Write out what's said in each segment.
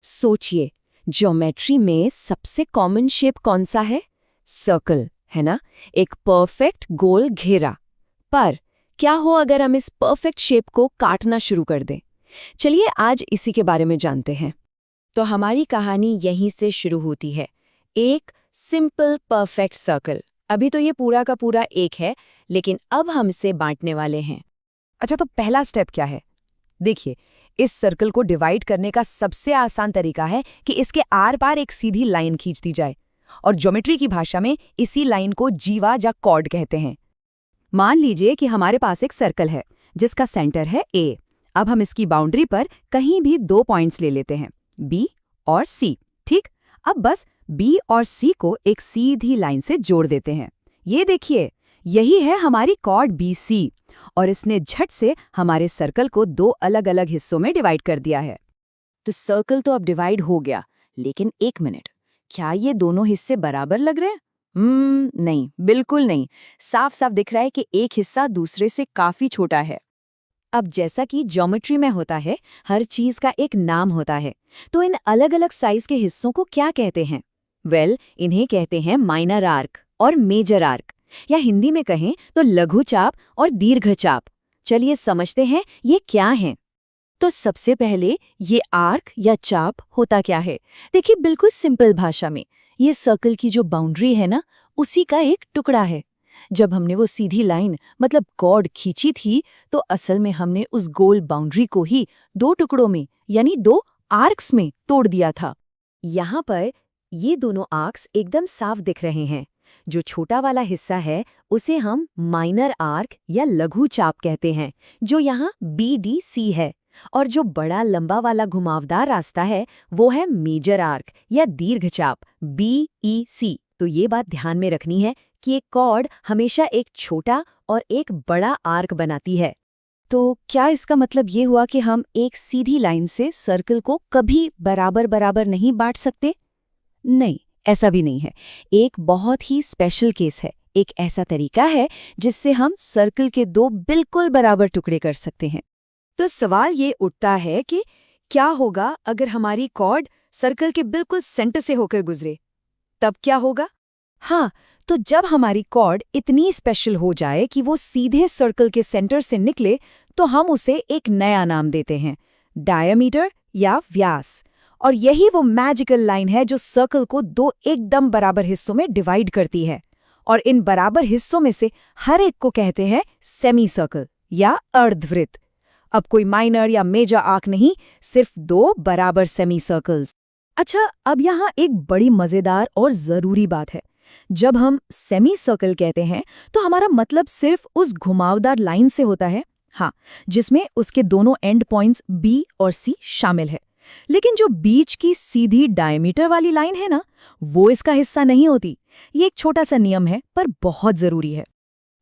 सोचिए, ज्योमेट्री में सबसे कॉमन शेप कौन सा है? सर्कल, है ना? एक परफेक्ट गोल घेरा। पर क्या हो अगर हम इस परफेक्ट शेप को काटना शुरू कर दें? चलिए आज इसी के बारे में जानते हैं। तो हमारी कहानी यहीं से शुरू होती है। एक सिंपल परफेक्ट सर्कल। अभी तो ये पूरा का पूरा एक है, लेकिन अब हम इसे बांटने वाले हैं। अच्छा, तो पहला स्टेप क्या है? देखिए, इस सर्कल को डिवाइड करने का सबसे आसान तरीका है कि इसके आर पार एक सीधी लाइन खींच दी जाए, और ज्योमेट्री की भाषा में इसी लाइन को जीवा या कॉर्ड कहते हैं। मान लीजिए कि हमारे पास एक सर्कल है जिसका सेंटर है ए। अब हम इसकी बाउंड्री पर कहीं भी 2 पॉइंट्स ले लेते हैं, बी और सी। ठीक, अब बस बी और सी को एक सीधी लाइन से जोड़ देते हैं। ये देखिए, यही है हमारी कॉर्ड बी सी, और इसने झट से हमारे सर्कल को 2 अलग-अलग हिस्सों में डिवाइड कर दिया है। तो सर्कल तो अब डिवाइड हो गया, लेकिन एक मिनट, क्या ये दोनों हिस्से बराबर लग रहे हैं? नहीं, बिल्कुल नहीं। साफ साफ दिख रहा है कि एक हिस्सा दूसरे से काफी छोटा है। अब जैसा कि ज्योमेट्री में होता है, हर चीज का एक नाम होता है। तो इन अलग अलग साइज के हिस्सों को क्या कहते हैं? इन्हें कहते हैं माइनर आर्क और मेजर आर्क, या हिंदी में कहें तो लघु चाप और दीर्घ चाप। चलिए समझते हैं ये क्या है। तो सबसे पहले ये आर्क या चाप होता क्या है? देखिए, बिल्कुल सिंपल भाषा में ये सर्कल की जो बाउंड्री है ना, उसी का एक टुकड़ा है। जब हमने वो सीधी लाइन मतलब कॉर्ड खींची थी, तो असल में हमने उस गोल बाउंड्री को ही 2 टुकड़ों में यानी 2 आर्क्स में तोड़ दिया था। यहाँ पर ये दोनों आर्क्स एकदम साफ दिख रहे हैं। जो छोटा वाला हिस्सा है उसे हम माइनर आर्क या लघु चाप कहते हैं, जो यहाँ BDC है। और जो बड़ा लंबा वाला घुमावदार रास्ता है वो है मेजर आर्क या दीर्घ चाप BEC। तो ये बात ध्यान में रखनी है कि एक कॉर्ड हमेशा एक छोटा और एक बड़ा आर्क बनाती है। तो क्या इसका मतलब ये हुआ कि हम एक सीधी लाइन से सर्कल को कभी बराबर बराबर नहीं बांट सकते? नहीं, ऐसा भी नहीं है। एक बहुत ही स्पेशल केस है। एक ऐसा तरीका है जिससे हम सर्कल के 2 बिल्कुल बराबर टुकड़े कर सकते हैं। तो सवाल ये उठता है कि क्या होगा अगर हमारी कॉर्ड सर्कल के बिल्कुल सेंटर से होकर गुजरे? तब क्या होगा? हाँ, तो जब हमारी कॉर्ड इतनी स्पेशल हो जाए कि वो सीधे सर्कल के सेंटर से निकले, तो हम उसे एक नया नाम देते हैं, डायमीटर या व्यास। और यही वो मैजिकल लाइन है जो सर्कल को 2 एकदम बराबर हिस्सों में डिवाइड करती है। और इन बराबर हिस्सों में से हर एक को कहते हैं सेमी सर्कल या अर्धवृत्त। अब कोई माइनर या मेजर आर्क नहीं, सिर्फ 2 बराबर सेमी सर्कल्स। अच्छा, अब यहाँ एक बड़ी मजेदार और जरूरी बात है। जब हम सेमी सर्कल कहते हैं तो हमारा मतलब सिर्फ उस घुमावदार लाइन से होता है, हाँ, जिसमें उसके दोनों एंड पॉइंट्स B और C शामिल है। लेकिन जो बीच की सीधी डायमीटर वाली लाइन है ना, वो इसका हिस्सा नहीं होती। ये एक छोटा सा नियम है, पर बहुत जरूरी है।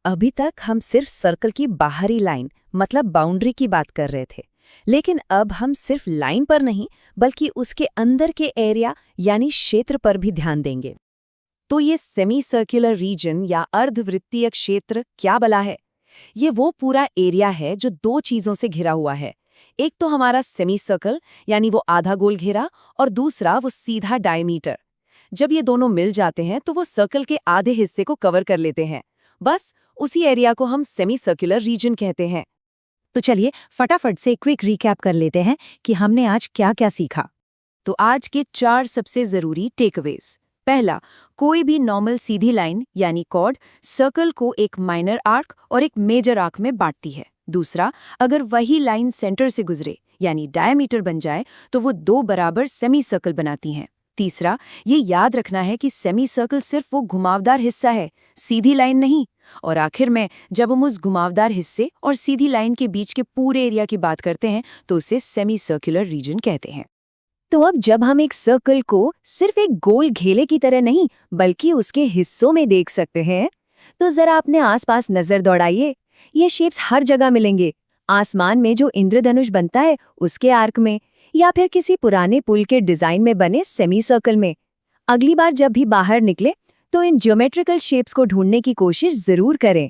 अभी तक हम सिर्फ सर्कल की बाहरी लाइन मतलब बाउंड्री की बात कर रहे थे, लेकिन अब हम सिर्फ लाइन पर नहीं बल्कि उसके अंदर के एरिया यानी क्षेत्र पर भी ध्यान देंगे। तो ये सेमी सर्कुलर रीजन या अर्धवृत्तीय क्षेत्र क्या बला है? ये वो पूरा एरिया है जो 2 चीजों से घिरा हुआ है। एक तो हमारा सेमी सर्कल यानी वो आधा गोल घेरा, और दूसरा वो सीधा डायमीटर। जब ये दोनों मिल जाते हैं तो वो सर्कल के आधे हिस्से को कवर कर लेते हैं। बस उसी एरिया को हम सेमी सर्कुलर रीजन कहते हैं। तो चलिए फटाफट से क्विक रिकैप कर लेते हैं कि हमने आज क्या क्या सीखा। तो आज के 4 सबसे जरूरी टेकअवेज। पहला, कोई भी नॉर्मल सीधी लाइन यानी कॉर्ड सर्कल को एक माइनर आर्क और एक मेजर आर्क में बांटती है। दूसरा, अगर वही लाइन सेंटर से गुजरे यानी डायमीटर बन जाए तो वो 2 बराबर सेमी सर्कल बनाती हैं। तीसरा, ये याद रखना है कि सेमी सर्कल सिर्फ वो घुमावदार हिस्सा है, सीधी लाइन नहीं। और आखिर में जब हम उस घुमावदार हिस्से और सीधी लाइन के बीच के पूरे एरिया की बात करते हैं तो उसे सेमी सर्कुलर रीजन कहते हैं। तो अब जब हम एक सर्कल को सिर्फ एक गोल घेरे की तरह नहीं बल्कि उसके हिस्सों में देख सकते हैं, तो जरा अपने आसपास नजर दौड़ाइए। ये शेप्स हर जगह मिलेंगे। आसमान में जो इंद्रधनुष बनता है उसके आर्क में, या फिर किसी पुराने पुल के डिजाइन में बने सेमी सर्कल में। अगली बार जब भी बाहर निकले तो इन ज्योमेट्रिकल शेप्स को ढूंढने की कोशिश जरूर करें।